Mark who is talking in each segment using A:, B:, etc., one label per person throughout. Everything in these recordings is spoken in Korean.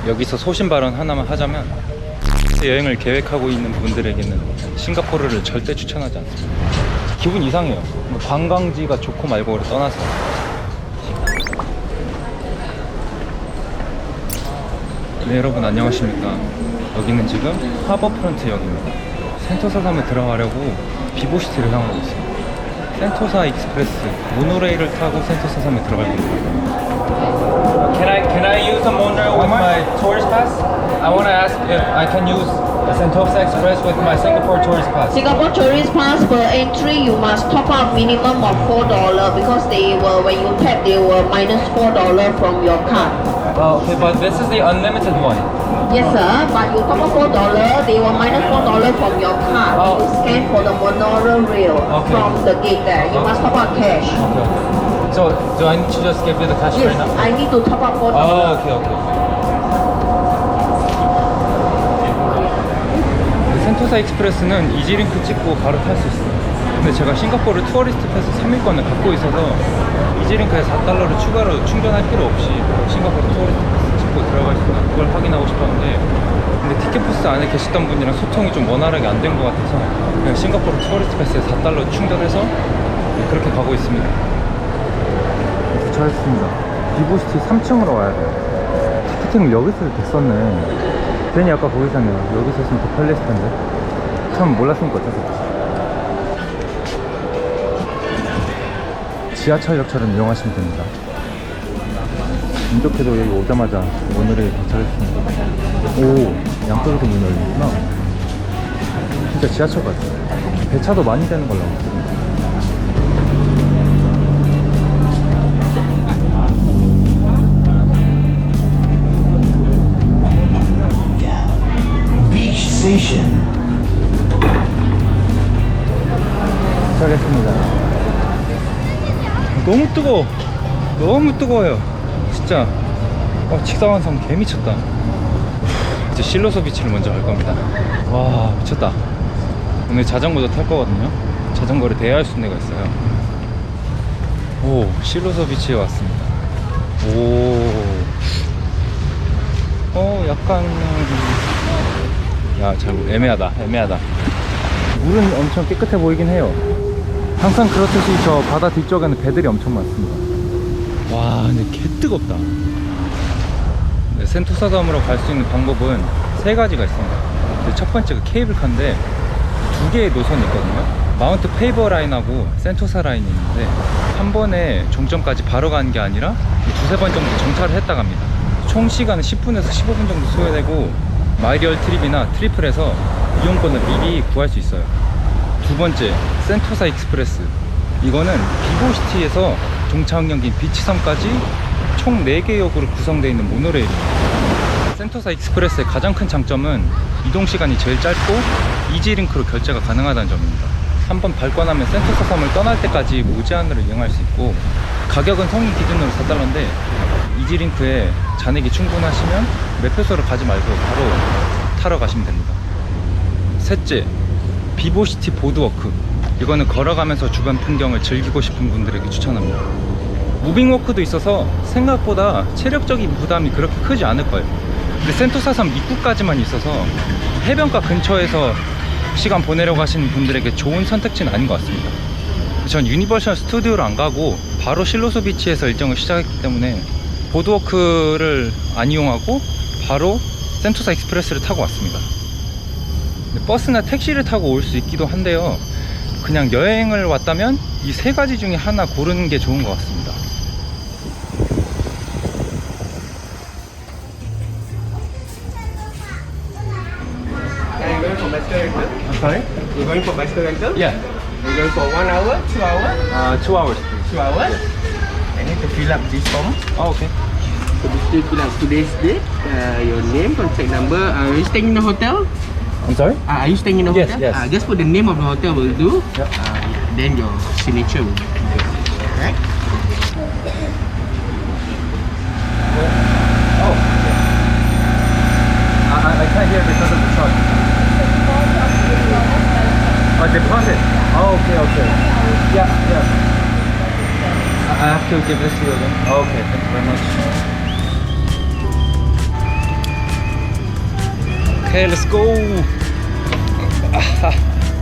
A: 여기서 소신 발언 하나만 하자면 여행을 계획하고 있는 분들에게는 싱가포르를 절대 추천하지 않습니다. 기분 이상해요. 관광지가 좋고 말고를 떠나서. 네, 여러분 안녕하십니까. 여기는 지금 하버프런트 역입니다. 센토사섬에 들어가려고 비보시티를 향하고 있어요. 센토사 익스프레스 모노레일을 타고 센토사섬에 들어갈 겁니다. Can I use the monorail with my tourist pass? I want to ask if I can use the Sentosa Express with my Singapore tourist pass.
B: Singapore tourist pass per entry you must top up minimum of $4 because they will, when you tap, they will minus $4 from your card.
A: Okay, but this is the unlimited one.
B: Yes sir, but you top up $4, they will minus $4 from your card when you scan for the monorail
A: Okay.
B: from the gate there. You must top up cash.
A: Okay. So do I need to just give you the cash right
B: Yes,
A: now?
B: I need to top up $4.
A: Oh, okay. 센토사 익스프레스는 이지링크 찍고 바로 탈 수 있어요. 근데 제가 싱가포르 투어리스트 패스 3일권을 갖고 있어서 이지링크에 $4를 추가로 충전할 필요 없이 싱가포르 투어리스트 패스 찍고 들어갈 수 있는 그걸 확인하고 싶었는데, 근데 티켓포스 안에 계시던 분이랑 소통이 좀 원활하게 안 된 것 같아서 그냥 싱가포르 투어리스트 패스에 $4 충전해서 그렇게 가고 있습니다. 도착했습니다. 비보시티 3층으로 와야 돼요. 티켓팅을 여기서 됐었네. 괜히 아까 거기서 여기서 했으면 더 편리했을 텐데. 참 몰랐으니까 어쩔 수 없어. 지하철역처럼 이용하시면 됩니다. 인도케도 여기 오자마자 모노레일 도착했습니다. 오, 양쪽에서 문이 열리는구나. 진짜 지하철 같아요. 배차도 많이 되는 걸로 알고 있습니다. 도착했습니다. 너무 뜨거워. 너무 뜨거워요. 진짜. 직사완성 개 미쳤다. 이제 실로소 비치를 먼저 갈 겁니다. 와, 미쳤다. 오늘 자전거도 탈 거거든요. 자전거를 대여할 수 있는 데가 있어요. 오, 실로소 비치에 왔습니다. 오, 약간 잘 애매하다. 물은 엄청 깨끗해 보이긴 해요. 항상 그렇듯이 저 바다 뒤쪽에는 배들이 엄청 많습니다. 와, 근데 개 뜨겁다. 네, 센토사섬으로 갈 수 있는 방법은 3가지가 있습니다. 첫 번째가 케이블카인데 2개의 노선이 있거든요. 마운트 페이버 라인하고 센토사 라인이 있는데 한 번에 종점까지 바로 가는 게 아니라 2~3번 정도 정차를 했다 갑니다. 총 시간은 10분에서 15분 정도 소요되고 마이리얼 트립이나 트리플에서 이용권을 미리 구할 수 있어요. 두 번째, 센토사 익스프레스. 이거는 비보시티에서 종착역인 비치섬까지 총 4개 역으로 구성되어 있는 모노레일입니다. 센토사 익스프레스의 가장 큰 장점은 이동 시간이 제일 짧고 이지링크로 결제가 가능하다는 점입니다. 한번 발권하면 센토사 섬을 떠날 때까지 무제한으로 이용할 수 있고, 가격은 성인 기준으로 $4인데 이지링크에 잔액이 충분하시면 매표소를 가지 말고 바로 타러 가시면 됩니다. 셋째, 비보시티 보드워크. 이거는 걸어가면서 주변 풍경을 즐기고 싶은 분들에게 추천합니다. 무빙워크도 있어서 생각보다 체력적인 부담이 그렇게 크지 않을 거예요. 근데 센토사섬 입구까지만 있어서 해변가 근처에서 시간 보내려고 하시는 분들에게 좋은 선택지는 아닌 것 같습니다. 전 유니버셜 스튜디오를 안 가고 바로 실로소 비치에서 일정을 시작했기 때문에 보드워크를 안 이용하고 바로 센토사 익스프레스를 타고 왔습니다. 버스나 택시를 타고 올 수 있기도 한데요, 그냥 여행을 왔다면 이 3가지 중에 하나 고르는 게 좋은 것 같습니다.
C: Are you going for bicycle rental?
A: I'm sorry?
C: You're going for bicycle rental?
A: Yeah.
C: You're going for 1 hour, 2 hours?
A: 2 hours please.
C: 2 hours? I need to fill up this form.
A: Oh, okay.
C: So this fill up today's date, your name, contact number. Are you staying in the hotel?
A: I'm sorry?
C: Are you staying in the
A: Yes,
C: hotel?
A: yes.
C: Just put the name of the hotel will do.
A: Yep.
C: Then your signature will be. Alright?
A: Oh. I can't hear because of the truck. Deposit. Oh, okay. Yeah. I have to give this to you again. Okay, thank you very much. 오케이, 렛츠고.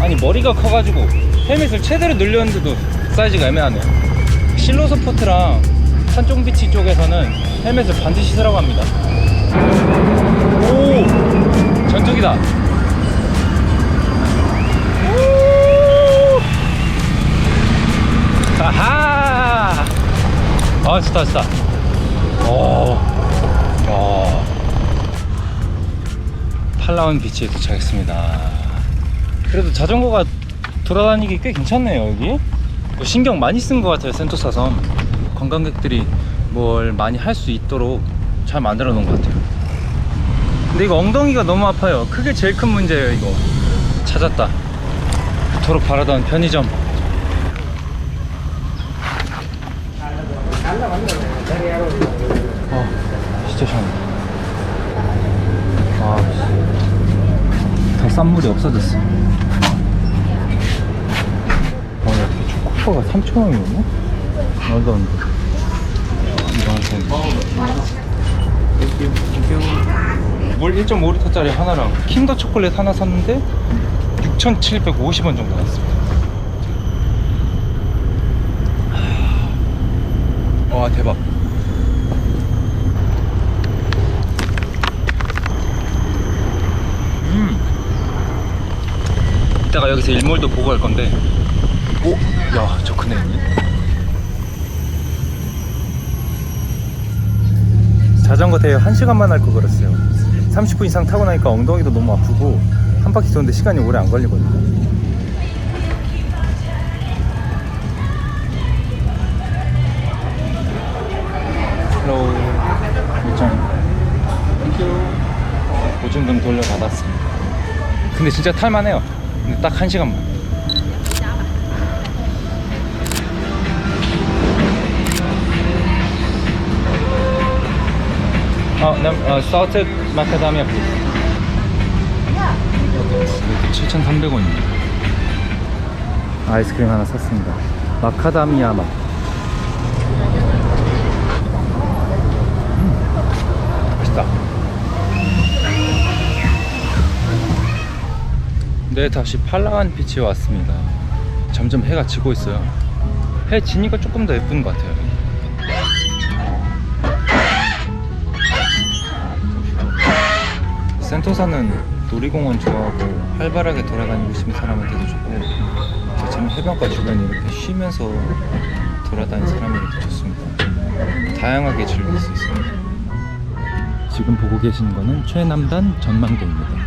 A: 아니 머리가 커가지고 헬멧을 최대로 늘렸는데도 사이즈가 애매하네요. 실로스포트랑 산종비치 쪽에서는 헬멧을 반드시 쓰라고 합니다. 오! 전적이다. 오! 하하! 아, 좋다, 좋다. 오. 팔라운 비치에 도착했습니다. 그래도 자전거가 돌아다니기 꽤 괜찮네요. 여기 신경 많이 쓴 것 같아요. 센토사 섬 관광객들이 뭘 많이 할 수 있도록 잘 만들어 놓은 것 같아요. 근데 이거 엉덩이가 너무 아파요. 그게 제일 큰 문제예요. 이거 찾았다. 그토록 바라던 편의점. 진짜 시원해. 더 싼 물이 없어졌어. 이렇게 초코파가 3,000원이었나? 말도 안 돼. 물 1.5리터짜리 하나랑 킨더 초콜릿 하나 샀는데 6,750원 정도 나왔습니다. 와, 대박. 이따가 여기서 일몰도 보고 갈 건데. 오, 야, 저 큰애 있네. 자전거 대여 1시간만 할 거 그랬어요. 30분 이상 타고 나니까 엉덩이도 너무 아프고 한 바퀴 도는데 시간이 오래 안 걸리거든요. 헬로우. 보증금 돌려받았습니다. 근데 진짜 탈만해요. 근데 딱 1시간만. salted macadamia please. 이렇게 7,300원입니다. 아이스크림 하나 샀습니다. 마카다미아 맛. 맛있다. 네, 다시 팔라완 비치에 왔습니다. 점점 해가 지고 있어요. 해 지니까 조금 더 예쁜 것 같아요. 센토사는 놀이공원 좋아하고 활발하게 돌아다니고 싶은 사람한테도 좋고, 저처럼 해변가 주변 이렇게 쉬면서 돌아다니는 사람에게도 좋습니다. 다양하게 즐길 수 있습니다. 지금 보고 계시는 거는 최남단 전망대입니다.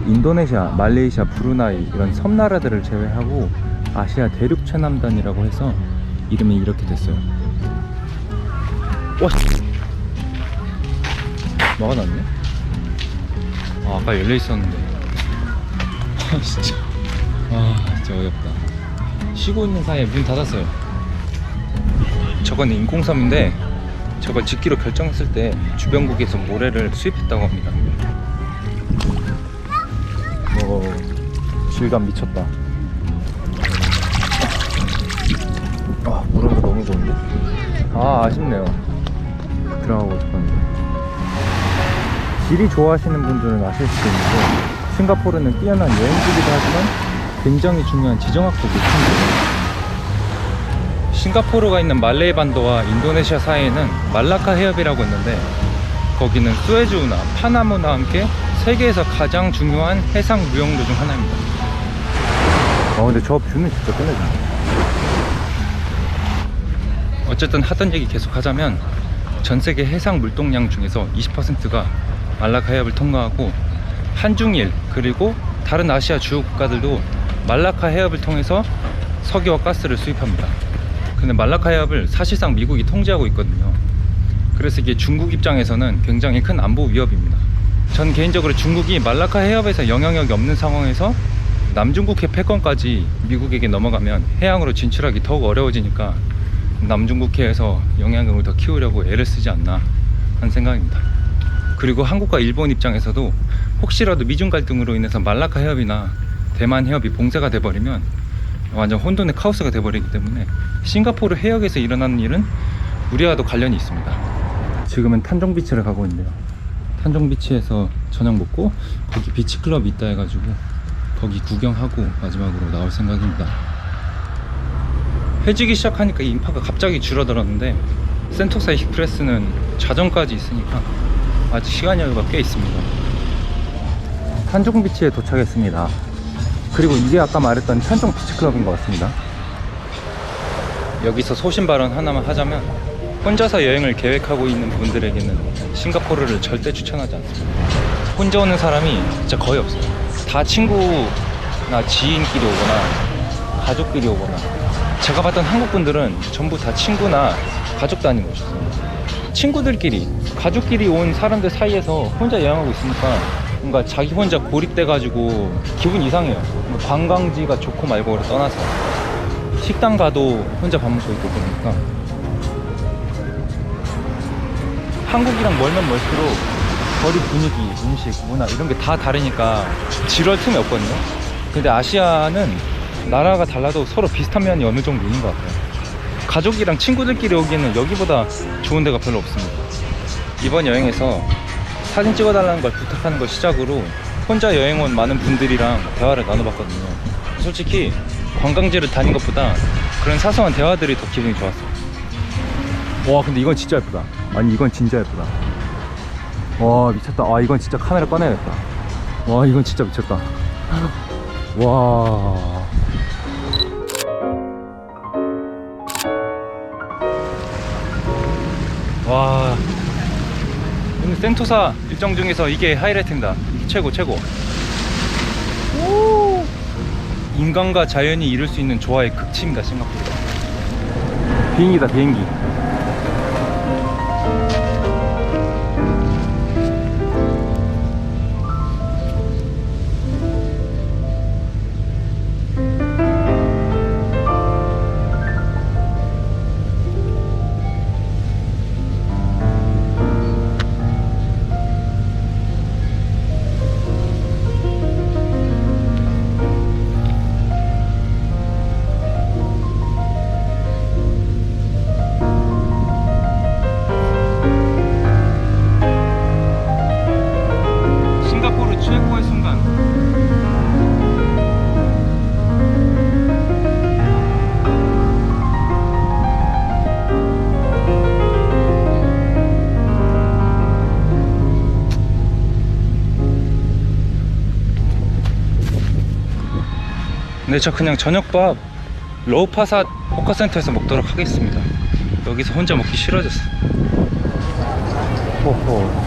A: 인도네시아, 말레이시아, 브루나이 이런 섬나라들을 제외하고 아시아 대륙 최남단이라고 해서 이름이 이렇게 됐어요. 와, 뭐가 났네? 아까 열려 있었는데. 진짜. 진짜 어이없다. 쉬고 있는 사이에 문 닫았어요. 저건 인공섬인데 저걸 짓기로 결정했을 때 주변국에서 모래를 수입했다고 합니다. 질감 미쳤다. 물은 거 너무 좋은데? 아쉽네요. 들어가고 싶었는데. 길이 좋아하시는 분들은 아실 수도 있는데, 싱가포르는 뛰어난 여행지이기도 하지만 굉장히 중요한 지정학적 요충지예요. 싱가포르가 있는 말레이 반도와 인도네시아 사이에는 말라카 해협이라고 있는데, 거기는 수에즈우나 파나무나 함께 세계에서 가장 중요한 해상 무역로 중 하나입니다. 근데 저 뷰는 진짜 끝내준다. 어쨌든 하던 얘기 계속 하자면, 전 세계 해상 물동량 중에서 20%가 말라카 해협을 통과하고, 한중일 그리고 다른 아시아 주요 국가들도 말라카 해협을 통해서 석유와 가스를 수입합니다. 근데 말라카 해협을 사실상 미국이 통제하고 있거든요. 그래서 이게 중국 입장에서는 굉장히 큰 안보 위협입니다. 전 개인적으로 중국이 말라카 해협에서 영향력이 없는 상황에서 남중국해 패권까지 미국에게 넘어가면 해양으로 진출하기 더욱 어려워지니까 남중국해에서 영향력을 더 키우려고 애를 쓰지 않나 하는 생각입니다. 그리고 한국과 일본 입장에서도 혹시라도 미중 갈등으로 인해서 말라카 해협이나 대만 해협이 봉쇄가 돼버리면 완전 혼돈의 카오스가 돼버리기 때문에 싱가포르 해역에서 일어나는 일은 우리와도 관련이 있습니다. 지금은 탄종비치를 가고 있는데요. 탄종비치에서 저녁 먹고 거기 비치클럽이 있다 해가지고 거기 구경하고 마지막으로 나올 생각입니다. 해지기 시작하니까 이 인파가 갑자기 줄어들었는데 센토사 익스프레스는 자정까지 있으니까 아직 시간 여유가 꽤 있습니다. 탄종비치에 도착했습니다. 그리고 이게 아까 말했던 탄종 비치클럽인 것 같습니다. 여기서 소신 발언 하나만 하자면 혼자서 여행을 계획하고 있는 분들에게는 싱가포르를 절대 추천하지 않습니다. 혼자 오는 사람이 진짜 거의 없어요. 다 친구나 지인끼리 오거나 가족끼리 오거나, 제가 봤던 한국 분들은 전부 다 친구나 가족 단위로 오셨어요. 친구들끼리, 가족끼리 온 사람들 사이에서 혼자 여행하고 있으니까 뭔가 자기 혼자 고립돼가지고 기분 이상해요. 뭐 관광지가 좋고 말고를 떠나서 식당 가도 혼자 밥 먹고 있고 그러니까 한국이랑 멀면 멀수록 거리 분위기, 음식, 문화 이런 게 다 다르니까 지루할 틈이 없거든요. 근데 아시아는 나라가 달라도 서로 비슷한 면이 어느 정도 있는 것 같아요. 가족이랑 친구들끼리 오기에는 여기보다 좋은 데가 별로 없습니다. 이번 여행에서 사진 찍어달라는 걸 부탁하는 걸 시작으로 혼자 여행 온 많은 분들이랑 대화를 나눠봤거든요. 솔직히 관광지를 다닌 것보다 그런 사소한 대화들이 더 기분이 좋았어요. 와, 근데 이건 진짜 예쁘다. 아니, 이건 진짜 예쁘다. 와, 미쳤다. 아, 이건 진짜 카메라 꺼내야겠다. 와, 이건 진짜 미쳤다. 와. 와, 오늘 센토사 일정 중에서 이게 하이라이트입니다. 이게 최고. 오! 인간과 자연이 이룰 수 있는 조화의 극치입니다, 싱가포르. 비행기다, 비행기. 최고의 순간. 네, 저 그냥 저녁밥 로우파삿 호카센터에서 먹도록 하겠습니다. 여기서 혼자 먹기 싫어졌어.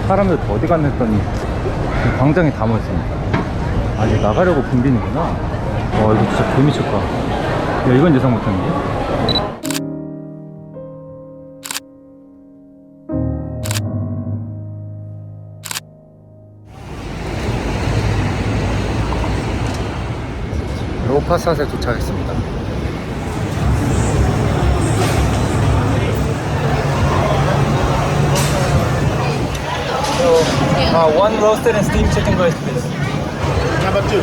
A: 사람들 다 어디 갔나 했더니 광장에 다 모였습니다. 아직 나가려고 붐비는구나. 와, 이거 진짜 개미쳤다. 야, 이건 예상 못했는데. 로파삿에 도착했습니다. One roasted and steamed chicken breast, please.
C: Number 2.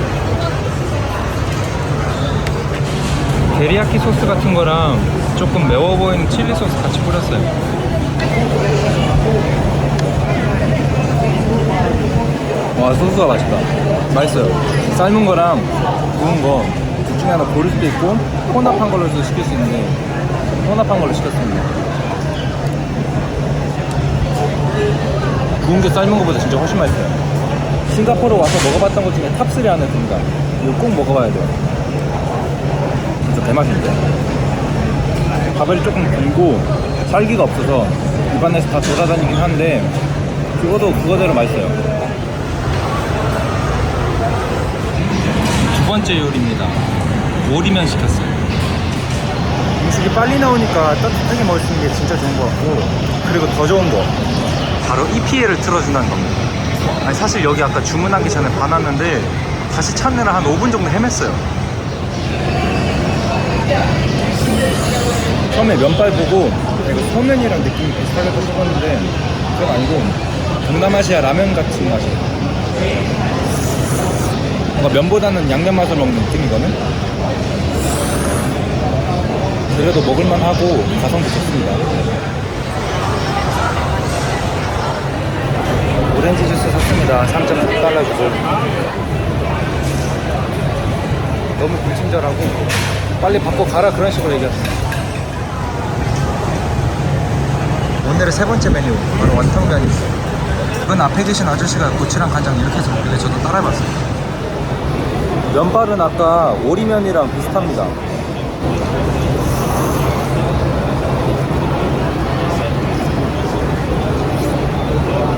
A: 데리야끼 소스 같은 거랑 조금 매워 보이는 칠리 소스 같이 뿌렸어요. 와, 소스가 맛있다. 맛있어요. 삶은 거랑 구운 거 둘 중에 하나 고를 수도 있고 혼합한 걸로도 시킬 수 있는데 혼합한 걸로 시켰습니다. 구운 게 삶은 것보다 진짜 훨씬 맛있어요. 싱가포르 와서 먹어봤던 것 중에 탑3 안에 듭니다. 이거 꼭 먹어봐야 돼요. 진짜 대맛인데. 밥을 조금 길고 살기가 없어서 입안에서 다 돌아다니긴 한데 그거도 그거대로 맛있어요. 두 번째 요리입니다. 오리면 시켰어요. 음식이 빨리 나오니까 따뜻하게 먹을 수 있는 게 진짜 좋은 것 같고, 그리고 더 좋은 거 바로 EPL을 틀어준다는 겁니다. 아니, 사실 여기 아까 주문하기 전에 봐놨는데 다시 찾느라 한 5분 정도 헤맸어요. 처음에 면발 보고 이거 소면이랑 느낌이 비슷하게 떠먹었는데 그건 아니고 동남아시아 라면 같은 맛이에요. 뭔가 면보다는 양념 맛을 먹는 느낌이거든. 그래도 먹을만 하고 가성비 좋습니다. 오렌지 주스 자, 3.9달러 주고. 너무 불친절하고 빨리 바꿔 가라 그런 식으로 얘기했어. 오늘의 세 번째 메뉴 바로 원탕면입니다. 이건 앞에 계신 아저씨가 고추랑 간장 이렇게 해서 먹길래 저도 따라해봤어요. 면발은 아까 오리면이랑 비슷합니다.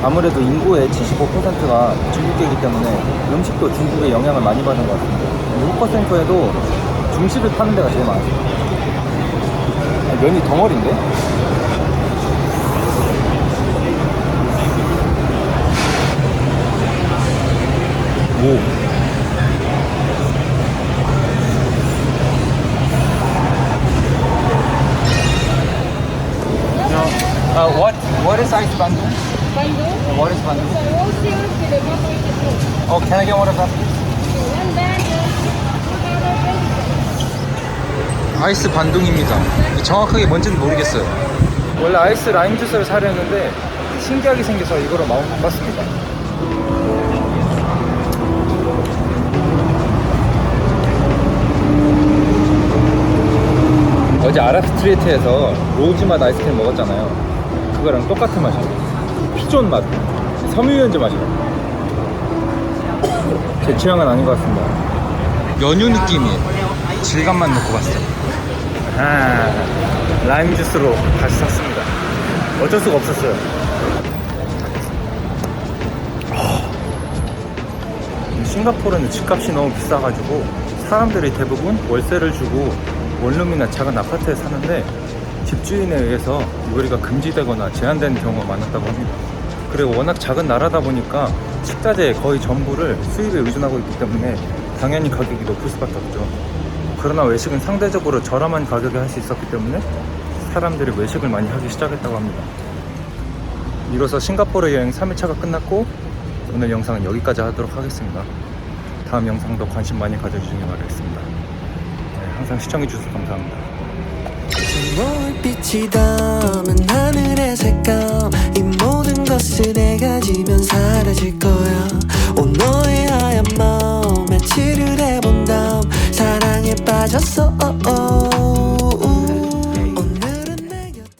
A: 아무래도 인구의 75%가 중국계이기 때문에 음식도 중국의 영향을 많이 받는 것 같습니다. 6%에도 중식을 파는 데가 제일 많아요. 면이 덩어리인데? 오. What is size bandung?
D: Bandung.
A: What is bandung?
D: So roast here with the butter with the fruit.
A: Oh, can I get one of that?
D: One bag of
A: 아이스 반둥입니다. 정확하게 뭔지는 모르겠어요. 원래 아이스 라임 주스를 사려 했는데 신기하게 생겨서 이거로 마음 바꿨습니다. 어제 아랍스트리트에서 로즈맛 아이스크림 먹었잖아요. 그거랑 똑같은 맛이에요. 피존 맛, 섬유유연제 맛이에요. 제 취향은 아닌 것 같습니다. 연유 느낌이에요. 질감만 넣고 봤어요. 라임 주스로 다시 샀습니다. 어쩔 수가 없었어요. 싱가포르는 집값이 너무 비싸가지고 사람들이 대부분 월세를 주고 원룸이나 작은 아파트에 사는데 집주인에 의해서 유거리가 금지되거나 제한되는 경우가 많았다고 합니다. 그리고 워낙 작은 나라다 보니까 식자재 거의 전부를 수입에 의존하고 있기 때문에 당연히 가격이 높을 수밖에 없죠. 그러나 외식은 상대적으로 저렴한 가격에 할 수 있었기 때문에 사람들이 외식을 많이 하기 시작했다고 합니다. 이로써 싱가포르 여행 3일차가 끝났고 오늘 영상은 여기까지 하도록 하겠습니다. 다음 영상도 관심 많이 가져주시기 바라겠습니다. 네, 항상 시청해주셔서 감사합니다.
E: 빛이 담은 하늘의 색감 이 모든 것을 내가 지면 사라질 것